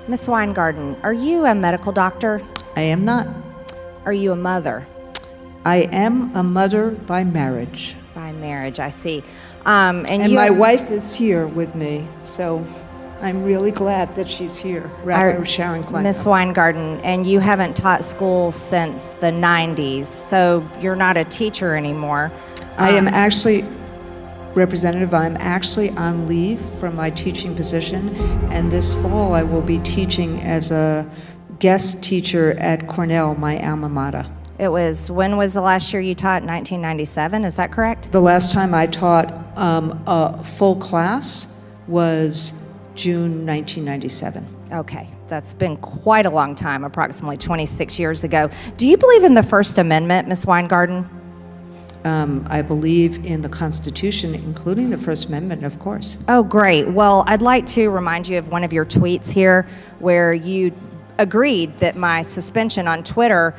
Miss Weingarten, are you a medical doctor? I am not. Are you a mother? I am a mother by marriage. By marriage, I see. And my wife is here with me, so I'm really glad that she's here, Rabbi Sharon Klein. Miss Weingarten, and you haven't taught school since the 90s, so you're not a teacher anymore. I am actually, Representative, I'm actually on leave from my teaching position, and this fall I will be teaching as a guest teacher at Cornell, my alma mater. When was the last year you taught? 1997, is that correct? The last time I taught a full class was June 1997. Okay, that's been quite a long time, approximately 26 years ago. Do you believe in the First Amendment, Ms. Weingarten? I believe in the Constitution, including the First Amendment, of course. Oh, great. Well, I'd like to remind you of one of your tweets here where you agreed that my suspension on Twitter,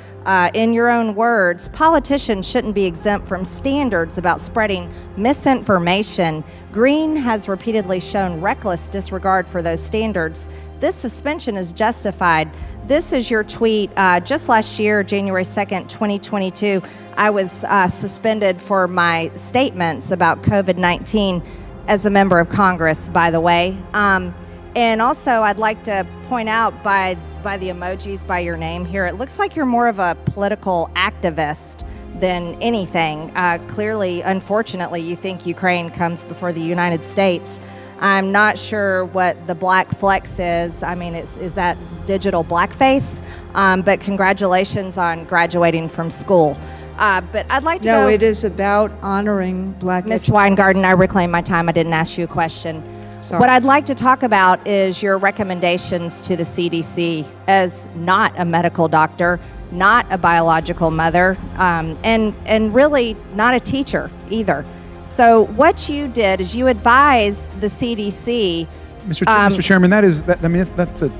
in your own words, politicians shouldn't be exempt from standards about spreading misinformation. Greene has repeatedly shown reckless disregard for those standards. This suspension is justified. This is your tweet. Just last year, January 2nd, 2022, I was suspended for my statements about COVID-19 as a member of Congress, by the way. And also, I'd like to point out by the emojis by your name here, it looks like you're more of a political activist than anything. Clearly, unfortunately, you think Ukraine comes before the United States. I'm not sure what the black flex is. I mean, is that digital blackface? But congratulations on graduating from school. But I'd like to No, it is about honoring black Ms. educators. Weingarten, I reclaim my time. I didn't ask you a question. Sorry. What I'd like to talk about is your recommendations to the CDC as not a medical doctor, not a biological mother, and really not a teacher either. So what you did is you advised the CDC. Mr. Chairman, that's a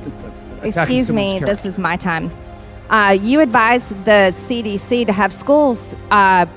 Excuse me, this is my time. You advised the CDC to have schools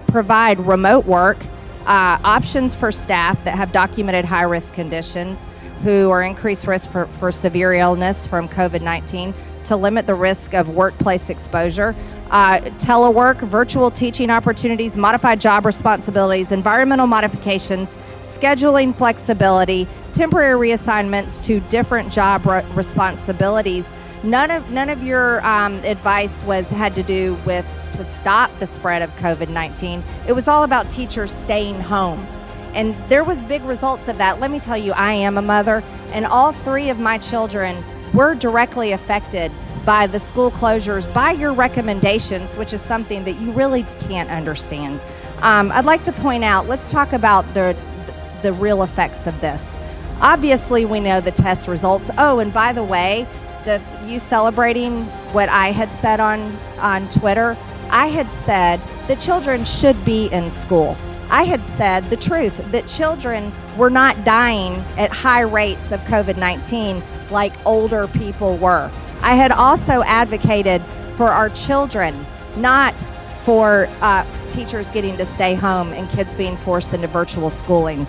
provide remote work, options for staff that have documented high-risk conditions who are increased risk for severe illness from COVID-19 to limit the risk of workplace exposure, telework, virtual teaching opportunities, modified job responsibilities, environmental modifications, scheduling flexibility, temporary reassignments to different job responsibilities. None of your advice had to do with to stop the spread of COVID-19. It was all about teachers staying home. And there was big results of that. Let me tell you, I am a mother, and all three of my children were directly affected by the school closures, by your recommendations, which is something that you really can't understand. I'd like to point out, let's talk about the real effects of this. Obviously, we know the test results. Oh, and by the way, you celebrating what I had said on Twitter, I had said that children should be in school. I had said the truth, that children were not dying at high rates of COVID-19 like older people were. I had also advocated for our children, not for teachers getting to stay home and kids being forced into virtual schooling.